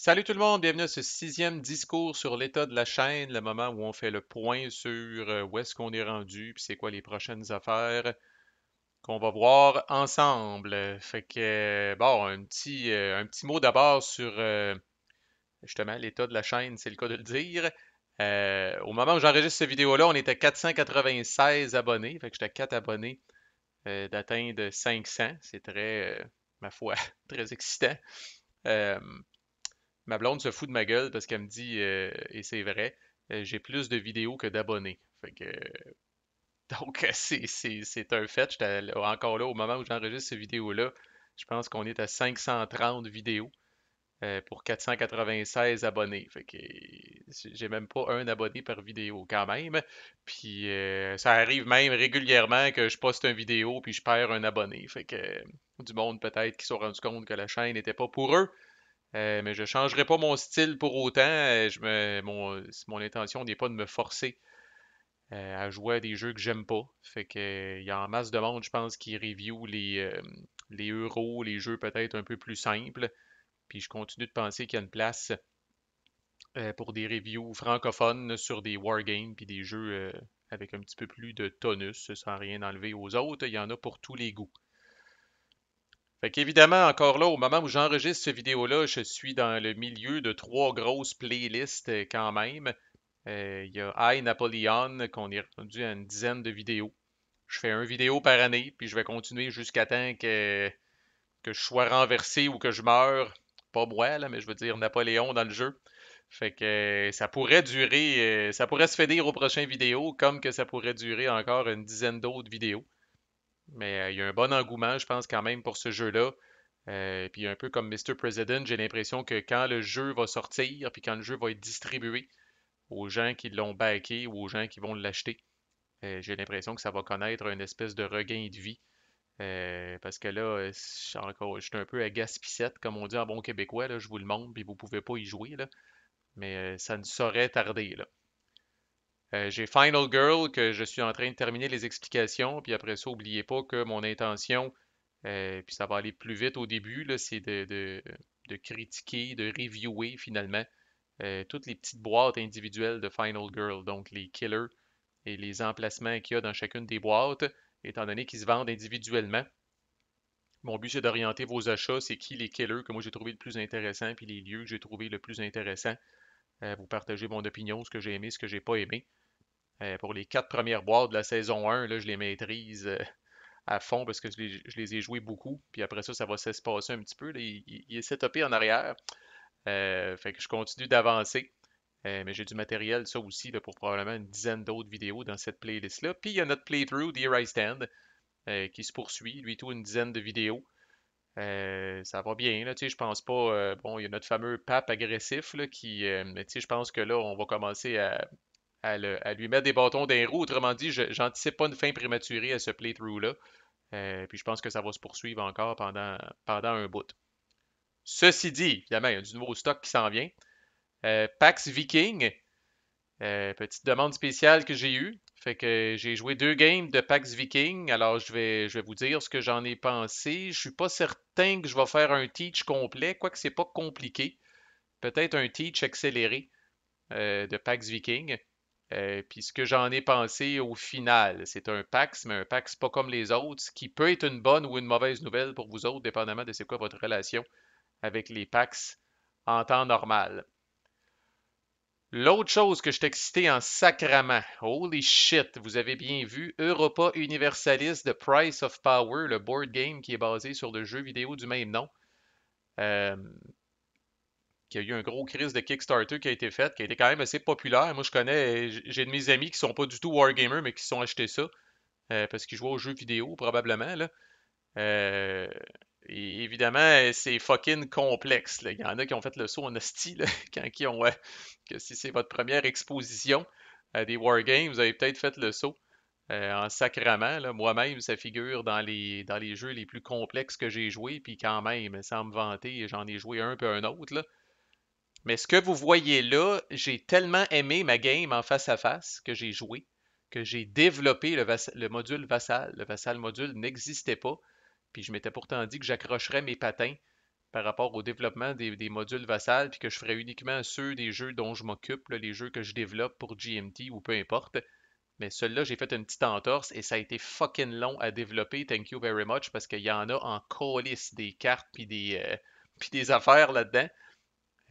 Salut tout le monde, bienvenue à ce sixième discours sur l'état de la chaîne, le moment où on fait le point sur où est-ce qu'on est rendu, puis c'est quoi les prochaines affaires qu'on va voir ensemble. Fait que, bon, un petit mot d'abord sur justement l'état de la chaîne, c'est le cas de le dire. Au moment où j'enregistre cette vidéo-là, on était 496 abonnés, fait que j'étais 4 abonnés d'atteindre 500. C'est très, ma foi, très excitant. Euh, Ma blonde se fout de ma gueule parce qu'elle me dit, et c'est vrai, j'ai plus de vidéos que d'abonnés. Fait que, donc, c'est un fait. Encore là, au moment où j'enregistre cette vidéo-là, je pense qu'on est à 530 vidéos pour 496 abonnés. Fait que j'ai même pas un abonné par vidéo quand même. Puis ça arrive même régulièrement que je poste une vidéo puis je perds un abonné. Fait que du monde peut-être qui se sont rendus compte que la chaîne n'était pas pour eux. Mais je ne changerai pas mon style pour autant. Mon intention n'est pas de me forcer à jouer à des jeux que j'aime pas. Fait que, il y a en masse de monde, je pense, qui review les euros, les jeux peut-être un peu plus simples. Puis je continue de penser qu'il y a une place pour des reviews francophones sur des wargames puis des jeux avec un petit peu plus de tonus, sans rien enlever aux autres. Il y en a pour tous les goûts. Fait qu'évidemment, encore là, au moment où j'enregistre cette vidéo-là, je suis dans le milieu de trois grosses playlists quand même. Il y a I, Napoleon, qu'on est rendu à une dizaine de vidéos. Je fais une vidéo par année, puis je vais continuer jusqu'à temps que je sois renversé ou que je meure. Pas moi, là, mais je veux dire Napoléon dans le jeu. Fait que ça pourrait durer, ça pourrait se finir aux prochaines vidéos, comme que ça pourrait durer encore une dizaine d'autres vidéos. Mais il y a un bon engouement, je pense, quand même, pour ce jeu-là. Puis un peu comme Mr. President, j'ai l'impression que quand le jeu va sortir, puis quand le jeu va être distribué aux gens qui l'ont backé ou aux gens qui vont l'acheter, j'ai l'impression que ça va connaître une espèce de regain de vie. Parce que là, je suis un peu à gaspissette, comme on dit en bon québécois, là, je vous le montre, puis vous pouvez pas y jouer, là. Mais ça ne saurait tarder, là. J'ai Final Girl que je suis en train de terminer les explications, puis après ça, n'oubliez pas que mon intention, puis ça va aller plus vite au début, là, c'est de critiquer, de reviewer finalement toutes les petites boîtes individuelles de Final Girl, donc les killers et les emplacements qu'il y a dans chacune des boîtes, étant donné qu'ils se vendent individuellement. Mon but, c'est d'orienter vos achats, c'est qui les killers que moi j'ai trouvé le plus intéressant, puis les lieux que j'ai trouvé le plus intéressant. Vous partagez mon opinion, ce que j'ai aimé, ce que j'ai pas aimé. Pour les quatre premières boîtes de la saison 1, là, je les maîtrise à fond parce que je les ai joués beaucoup. Puis après ça, ça va s'espacer un petit peu. Là. Il est setupé en arrière. Fait que je continue d'avancer. Mais j'ai du matériel, ça aussi, là, pour probablement une dizaine d'autres vidéos dans cette playlist-là. Puis il y a notre playthrough d'Here I Stand qui se poursuit, lui tout une dizaine de vidéos. Ça va bien, là, tu sais, je pense pas. Bon, il y a notre fameux pape agressif là, mais tu sais, je pense que là, on va commencer à lui mettre des bâtons dans les roues. Autrement dit, j'anticipe pas une fin prématurée à ce playthrough-là. Puis je pense que ça va se poursuivre encore pendant un bout. Ceci dit, évidemment, il y a du nouveau stock qui s'en vient. Pax Viking, petite demande spéciale que j'ai eue. Fait que j'ai joué deux games de Pax Viking. Alors je vais vous dire ce que j'en ai pensé. Je suis pas certain que je vais faire un teach complet, quoique c'est pas compliqué. Peut-être un teach accéléré de Pax Viking. Puis ce que j'en ai pensé au final, c'est un PAX, mais un PAX pas comme les autres, ce qui peut être une bonne ou une mauvaise nouvelle pour vous autres, dépendamment de c'est quoi votre relation avec les PAX en temps normal. L'autre chose que je suis excité en sacrament, holy shit, vous avez bien vu, Europa Universalis The Price of Power, le board game qui est basé sur le jeu vidéo du même nom, euh, qui a eu un gros crise de Kickstarter qui a été fait, qui a été quand même assez populaire. Moi, je connais, j'ai de mes amis qui sont pas du tout wargamers, mais qui se sont achetés ça, parce qu'ils jouaient aux jeux vidéo, probablement, là. Euh, et évidemment, c'est fucking complexe, là. Il y en a qui ont fait le saut en hostie, là, quand ils ont, que si c'est votre première exposition à des wargames, vous avez peut-être fait le saut en sacrament, là. Moi-même, ça figure dans les jeux les plus complexes que j'ai joués, puis quand même, sans me vanter, j'en ai joué un peu un autre, là. Mais ce que vous voyez là, j'ai tellement aimé ma game en face à face que j'ai joué, que j'ai développé le module vassal. Le vassal module n'existait pas, puis je m'étais pourtant dit que j'accrocherais mes patins par rapport au développement des modules Vassal, puis que je ferais uniquement ceux des jeux dont je m'occupe, là, les jeux que je développe pour GMT ou peu importe. Mais celui-là, j'ai fait une petite entorse et ça a été fucking long à développer, thank you very much, parce qu'il y en a en colis des cartes puis des affaires là-dedans.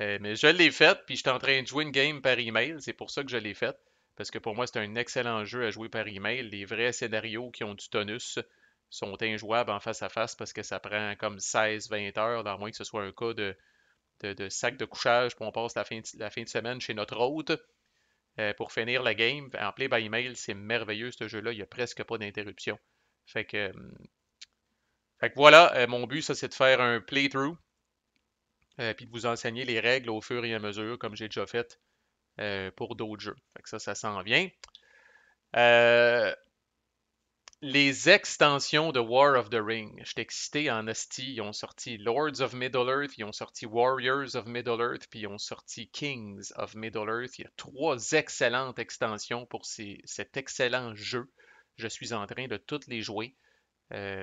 Mais je l'ai fait, puis j'étais en train de jouer une game par email, c'est pour ça que je l'ai fait. Parce que pour moi, c'est un excellent jeu à jouer par email. Les vrais scénarios qui ont du tonus sont injouables en face à face parce que ça prend comme 16-20 heures, à moins que ce soit un cas de sac de couchage, puis on passe la fin de semaine chez notre hôte pour finir la game. En play by email, c'est merveilleux ce jeu-là, il n'y a presque pas d'interruption. Fait que, euh, fait que voilà, mon but, ça, c'est de faire un playthrough, puis de vous enseigner les règles au fur et à mesure, comme j'ai déjà fait pour d'autres jeux. Fait que ça s'en vient. Euh, les extensions de War of the Ring. J'étais excité en asti. Ils ont sorti Lords of Middle-earth, ils ont sorti Warriors of Middle-earth, puis ils ont sorti Kings of Middle-earth. Il y a trois excellentes extensions pour cet excellent jeu. Je suis en train de toutes les jouer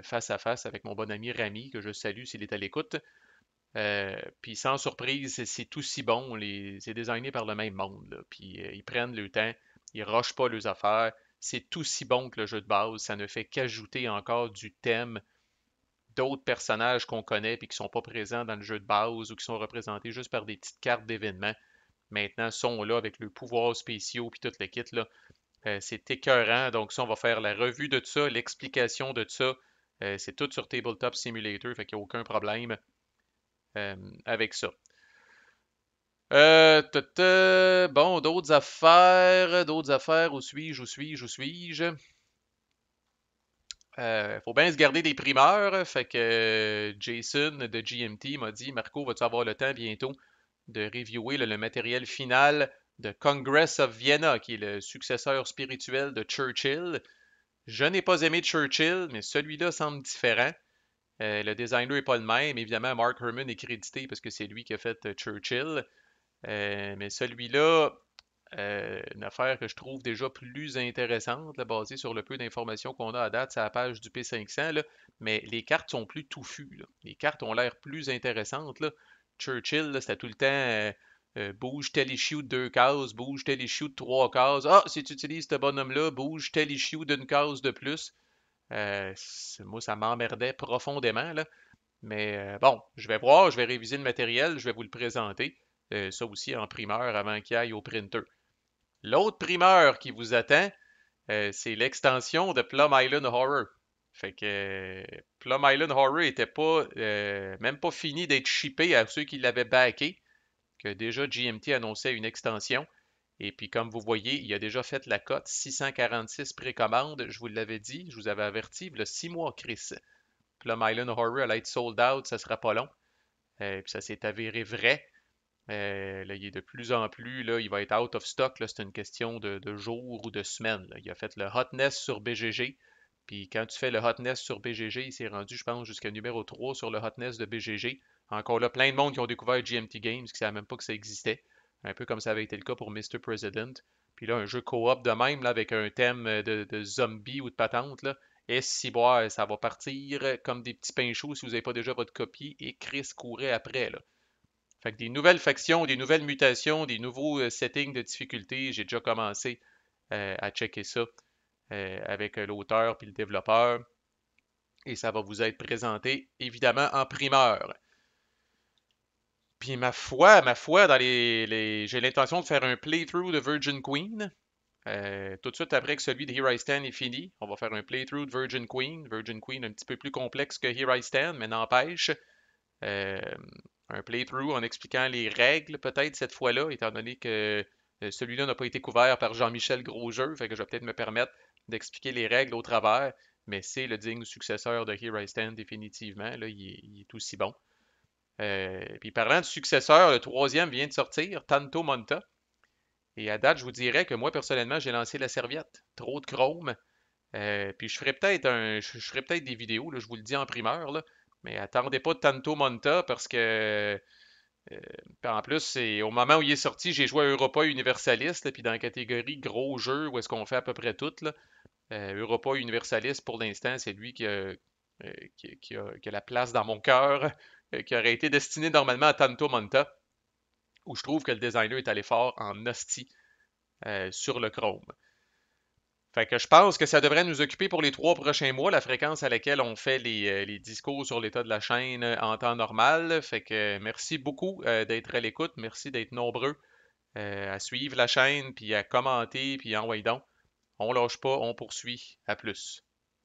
face à face avec mon bon ami Rami, que je salue s'il est à l'écoute. Puis sans surprise, c'est aussi bon. C'est designé par le même monde. Là. Puis ils prennent le temps, ils rushent pas leurs affaires. C'est aussi bon que le jeu de base. Ça ne fait qu'ajouter encore du thème d'autres personnages qu'on connaît puis qui sont pas présents dans le jeu de base ou qui sont représentés juste par des petites cartes d'événements. Maintenant, sont là avec leurs pouvoirs spéciaux puis tout le kit. Là. C'est écœurant. Donc ça, on va faire la revue de ça, l'explication de ça. C'est tout sur Tabletop Simulator, fait qu'il n'y a aucun problème euh, avec ça. Bon, d'autres affaires, où suis-je, où suis-je, où suis-je? Faut bien se garder des primeurs, fait que Jason de GMT m'a dit, Marco, vas-tu avoir le temps bientôt de reviewer le matériel final de Congress of Vienna, qui est le successeur spirituel de Churchill. Je n'ai pas aimé Churchill, mais celui-là semble différent. Le designer n'est pas le même. Évidemment, Mark Herman est crédité parce que c'est lui qui a fait Churchill. Mais celui-là, une affaire que je trouve déjà plus intéressante, là, basée sur le peu d'informations qu'on a à date, c'est la page du P500, là, mais les cartes sont plus touffues. Là. Les cartes ont l'air plus intéressantes. Là. Churchill, là, c'était tout le temps bouge tel issue de deux cases, bouge tel issue de trois cases. Ah, si tu utilises ce bonhomme-là, bouge tel issue d'une case de plus. Moi, ça m'emmerdait profondément. Là. Mais bon, je vais voir, je vais réviser le matériel, je vais vous le présenter. Ça aussi en primeur avant qu'il aille au printer. L'autre primeur qui vous attend, c'est l'extension de Plum Island Horror. Fait que Plum Island Horror était pas même pas fini d'être shippé à ceux qui l'avaient backé, que déjà GMT annonçait une extension. Et puis comme vous voyez, il a déjà fait la cote 646 précommandes. Je vous l'avais dit, je vous avais averti, il y a 6 mois, Chris. Plum Island Horror allait être sold out, ça sera pas long. Puis ça s'est avéré vrai. Là, il est de plus en plus, là, il va être out of stock. Là, c'est une question de jours ou de semaines. Là. Il a fait le hotness sur BGG. Puis quand tu fais le hotness sur BGG, il s'est rendu, je pense, jusqu'à numéro 3 sur le hotness de BGG. Encore là, plein de monde qui ont découvert GMT Games, qui ne savaient même pas que ça existait. Un peu comme ça avait été le cas pour Mr. President. Puis là, un jeu coop de même, là, avec un thème de zombie ou de patente, là. Et si boire, ça va partir comme des petits pains chauds si vous n'avez pas déjà votre copie et Chris courait après, là. Fait que des nouvelles factions, des nouvelles mutations, des nouveaux settings de difficulté, j'ai déjà commencé à checker ça avec l'auteur puis le développeur. Et ça va vous être présenté évidemment en primeur. Puis ma foi, j'ai l'intention de faire un playthrough de Virgin Queen. Tout de suite après que celui de Here I Stand est fini, on va faire un playthrough de Virgin Queen. Virgin Queen un petit peu plus complexe que Here I Stand, mais n'empêche. Euh, un playthrough en expliquant les règles, peut-être cette fois-là, étant donné que celui-là n'a pas été couvert par Jean-Michel Grosjeu, fait que je vais peut-être me permettre d'expliquer les règles au travers, mais c'est le digne successeur de Here I Stand définitivement, là, il est aussi bon. Puis parlant de successeur, le troisième vient de sortir, Tanto Monta, et à date, je vous dirais que moi, personnellement, j'ai lancé la serviette, trop de chrome, puis je ferai peut-être des vidéos, là, je vous le dis en primeur, là, mais attendez pas de Tanto Monta parce que en plus, au moment où il est sorti, j'ai joué à Europa Universalist, là, puis dans la catégorie gros jeu, où est-ce qu'on fait à peu près tout, là, Europa Universalist, pour l'instant, c'est lui qui a la place dans mon cœur. qui aurait été destiné normalement à Tanto Manta, où je trouve que le designer est allé fort en hostie sur le Chrome. Fait que je pense que ça devrait nous occuper pour les 3 prochains mois, la fréquence à laquelle on fait les discours sur l'état de la chaîne en temps normal. Fait que merci beaucoup d'être à l'écoute. Merci d'être nombreux à suivre la chaîne, puis à commenter, puis envoyer donc. On lâche pas, on poursuit. À plus.